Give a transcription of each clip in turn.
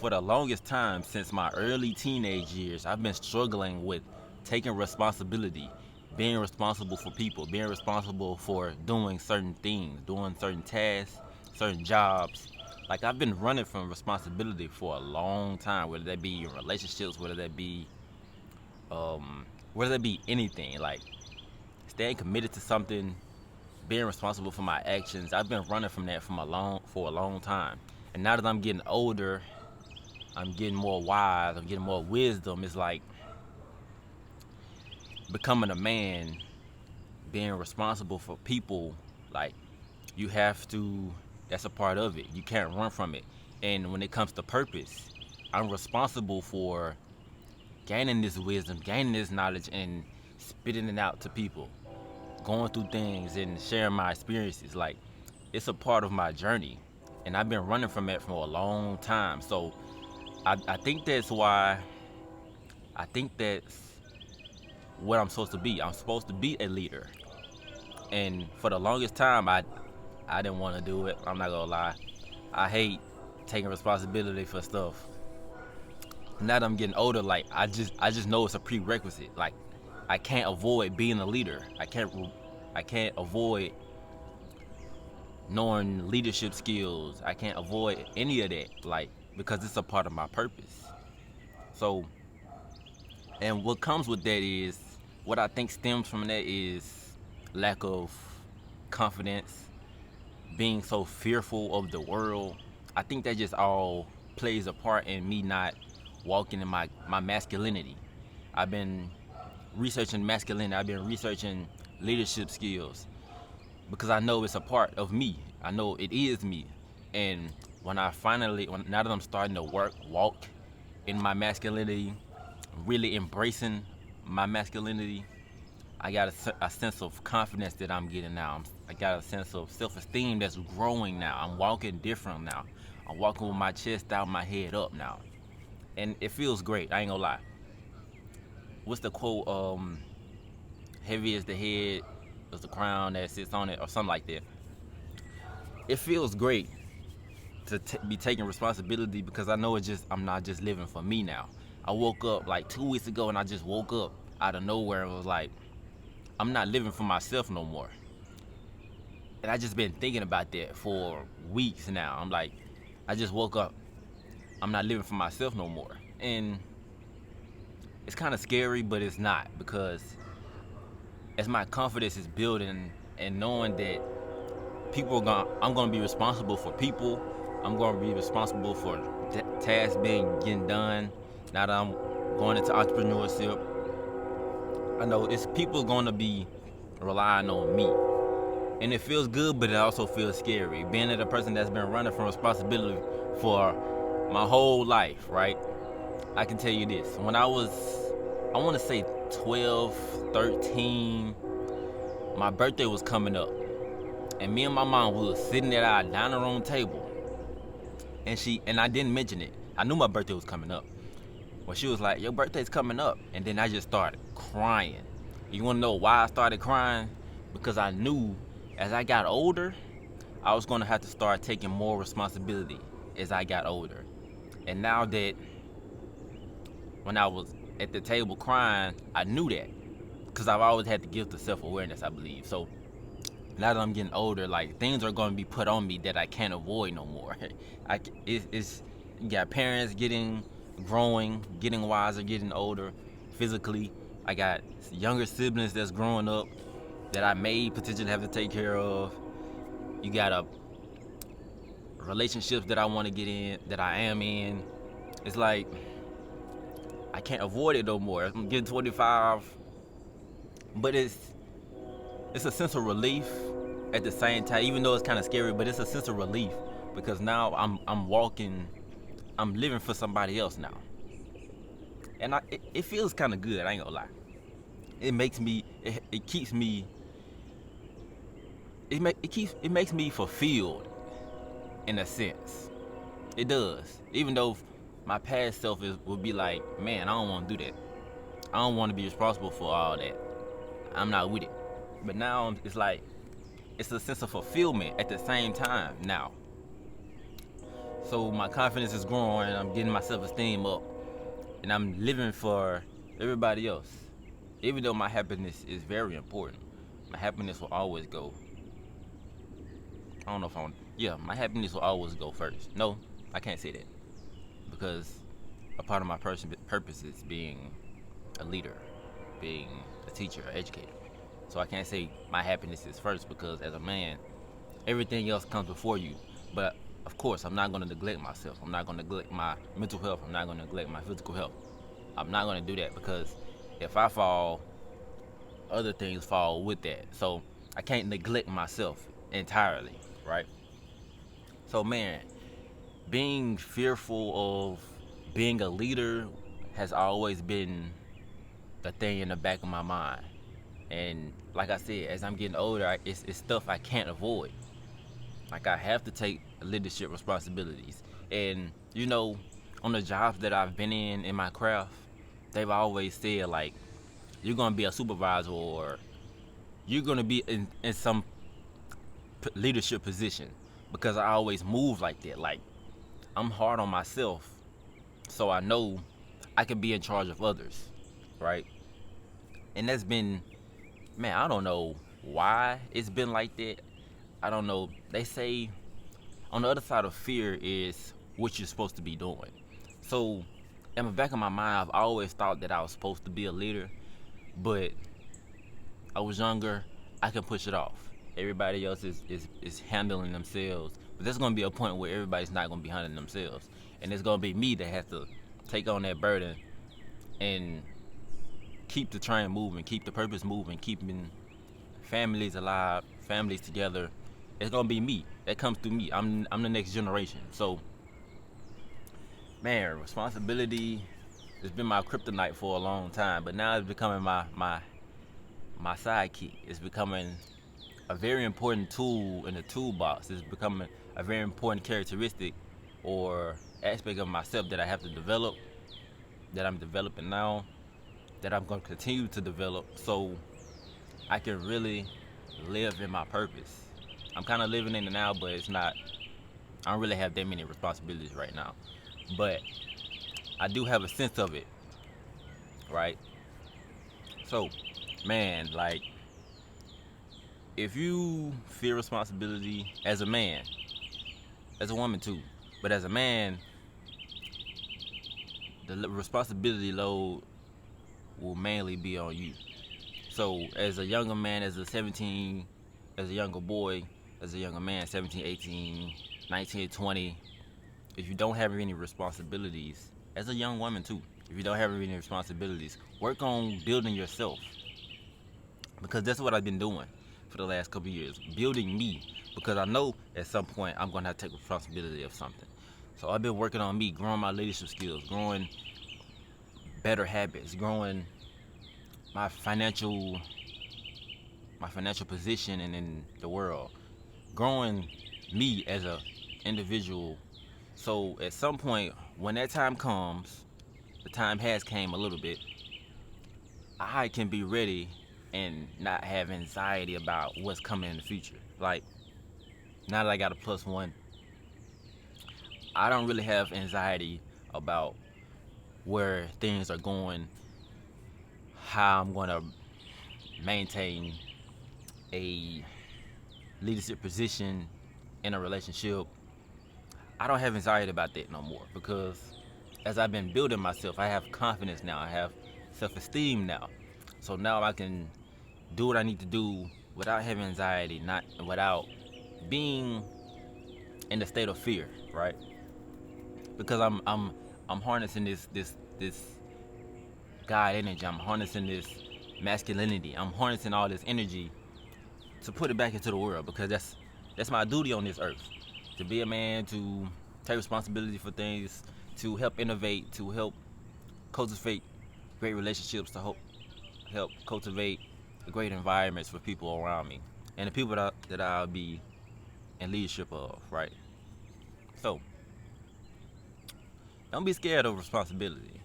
for the longest time since my early teenage years, I've been struggling with taking responsibility, being responsible for people, being responsible for doing certain things, doing certain tasks, certain jobs. Like I've been running from responsibility for a long time, whether that be in relationships, um, whether that be anything. Like staying committed to something, being responsible for my actions. I've been running from that for a long time. And now that I'm getting older, I'm getting more wise, I'm getting more wisdom. It's like becoming a man, being responsible for people, like you have to, that's a part of it. You can't run from it. And when it comes to purpose, I'm responsible for gaining this wisdom, gaining this knowledge, and spitting it out to people, going through things and sharing my experiences. Like it's a part of my journey. And I've been running from it for a long time. So I think that's why I think that's what I'm supposed to be. I'm supposed to be a leader. And for the longest time I didn't want to do it. I'm not gonna lie. I hate taking responsibility for stuff. Now that I'm getting older, like I just know it's a prerequisite. Like I can't avoid being a leader. I can't avoid knowing leadership skills. I can't avoid any of that. Like because it's a part of my purpose. So and what comes with that is what I think stems from that is lack of confidence, being so fearful of the world. I think that just all plays a part in me not walking in my masculinity. I've been researching masculinity, I've been researching leadership skills because I know it's a part of me. I know it is me. And now that I'm starting to walk in my masculinity, really embracing my masculinity, I got a sense of confidence that I'm getting now. I got a sense of self-esteem that's growing now. I'm walking different now. I'm walking with my chest out, my head up now, and it feels great. I ain't gonna lie. What's the quote? Heavy is the head, is the crown that sits on it, or something like that. It feels great to be taking responsibility because I know I'm not just living for me now. I woke up like 2 weeks ago, and I just woke up out of nowhere and was like, I'm not living for myself no more. And I just been thinking about that for weeks now. I'm like, I just woke up. I'm not living for myself no more. And it's kind of scary, but it's not because as my confidence is building and knowing that I'm gonna be responsible for people. I'm gonna be responsible for tasks getting done. Now that I'm going into entrepreneurship, I know it's people gonna be relying on me. And it feels good, but it also feels scary. Being a person that's been running from responsibility for my whole life, right? I can tell you this. When I want to say 12, 13, my birthday was coming up. And me and my mom, we was sitting at our dining room table. And I didn't mention it. I knew my birthday was coming up. Well, she was like, your birthday's coming up. And then I just started crying. You want to know why I started crying? Because I knew as I got older, I was going to have to start taking more responsibility as I got older. And now that when I was at the table crying, I knew that because I've always had the gift of self-awareness, I believe. So now that I'm getting older, like things are going to be put on me that I can't avoid no more. It's you got parents growing, getting wiser, getting older physically. I got younger siblings that's growing up that I may potentially have to take care of. You got relationships that I want to get in, that I am in. It's like I can't avoid it no more. I'm getting 25, but it's a sense of relief at the same time. Even though it's kind of scary, but it's a sense of relief because now I'm walking, I'm living for somebody else now, and it feels kind of good. I ain't gonna lie. It makes me, it keeps me, it makes me fulfilled in a sense. It does. Even though my past self would be like, man, I don't want to do that. I don't want to be responsible for all that. I'm not with it. But now it's like it's a sense of fulfillment at the same time now. So my confidence is growing, I'm getting my self-esteem up, and I'm living for everybody else. Even though my happiness is very important, my happiness will always go. I don't know if I want. Yeah, my happiness will always go first. No, I can't say that because a part of my purpose is being a leader, being a teacher, an educator. So I can't say my happiness is first because as a man, everything else comes before you. But of course, I'm not going to neglect myself. I'm not going to neglect my mental health. I'm not going to neglect my physical health. I'm not going to do that because if I fall, other things fall with that. So I can't neglect myself entirely, right? So man, being fearful of being a leader has always been the thing in the back of my mind. And like I said, as I'm getting older, it's stuff I can't avoid. Like I have to take leadership responsibilities. And you know, on the jobs that I've been in my craft, they've always said like you're gonna be a supervisor or you're gonna be in some leadership position because I always move like that. Like I'm hard on myself, so I know I can be in charge of others, right? And that's been, man, I don't know why it's been like that. I don't know. They say on the other side of fear is what you're supposed to be doing. So in the back of my mind, I've always thought that I was supposed to be a leader, but I was younger. I can push it off. Everybody else is handling themselves, but there's gonna be a point where everybody's not gonna be handling themselves, and it's gonna be me that has to take on that burden and keep the train moving, keep the purpose moving, keeping families alive, families together. It's gonna be me. That comes through me. I'm the next generation. So man, responsibility has been my kryptonite for a long time, but now it's becoming my sidekick. It's becoming a very important tool in the toolbox. It's becoming a very important characteristic or aspect of myself that I have to develop, that I'm developing now, that I'm going to continue to develop so I can really live in my purpose. I'm kind of living in it now, but it's not, I don't really have that many responsibilities right now. But I do have a sense of it, right? So, man, like, if you fear responsibility as a man, as a woman too, but as a man, the responsibility load will mainly be on you. So as a younger man, as a younger boy, as a younger man, 17, 18, 19, 20, if you don't have any responsibilities, as a young woman too, if you don't have any responsibilities, work on building yourself. Because that's what I've been doing for the last couple of years, building me. Because I know at some point I'm going to have to take responsibility of something. So I've been working on me, growing my leadership skills, growing better habits, growing my financial position and in the world, growing me as a individual. So at some point when that time comes, the time has came a little bit, I can be ready and not have anxiety about what's coming in the future. Like now that I got a plus one, I don't really have anxiety about where things are going, how I'm going to maintain a leadership position in a relationship. I don't have anxiety about that no more because as I've been building myself, I have confidence now. I have self-esteem now. So now I can do what I need to do without having anxiety, not without being in the state of fear, right? Because I'm harnessing this God energy. I'm harnessing this masculinity. I'm harnessing all this energy to put it back into the world because that's my duty on this earth. To be a man, to take responsibility for things, to help innovate, to help cultivate great relationships, to help cultivate great environments for people around me and the people that I'll be in leadership of, right? So don't be scared of responsibility.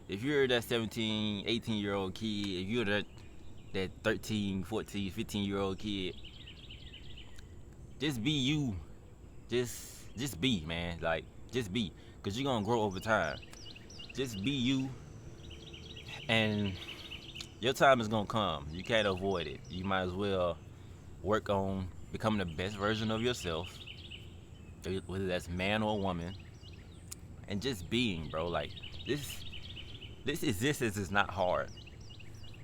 If you're that 17, 18-year-old kid, if you're that 13, 14, 15-year-old kid, just be you. Just just be, man. Like, just be, cause you're gonna grow over time. Just be you, and your time is gonna come. You can't avoid it. You might as well work on becoming the best version of yourself, whether that's man or woman, and just being, bro. Like, this, this existence is not hard.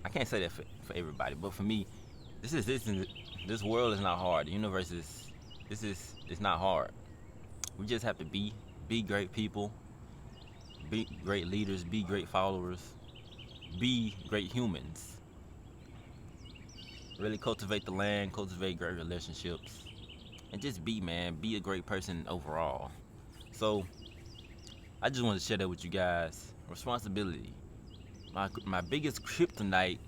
I can't say that for everybody, but for me, this world is not hard. The universe is, it's not hard. We just have to be great people, be great leaders, be great followers, be great humans. Really cultivate the land, cultivate great relationships, and just be, man. Be a great person overall. So I just wanted to share that with you guys. Responsibility. My biggest kryptonite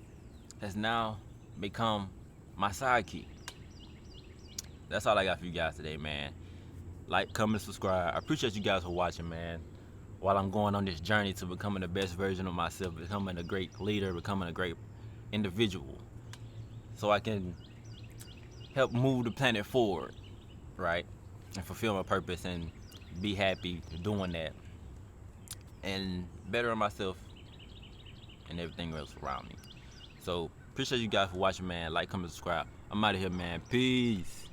has now become my sidekick. That's all I got for you guys today, man. Like, comment, subscribe. I appreciate you guys for watching, man. While I'm going on this journey to becoming the best version of myself, becoming a great leader, becoming a great individual, so I can help move the planet forward, right? And fulfill my purpose and be happy doing that and better myself and everything else around me. So appreciate you guys for watching, man. Like, comment, subscribe. I'm out of here, man. Peace.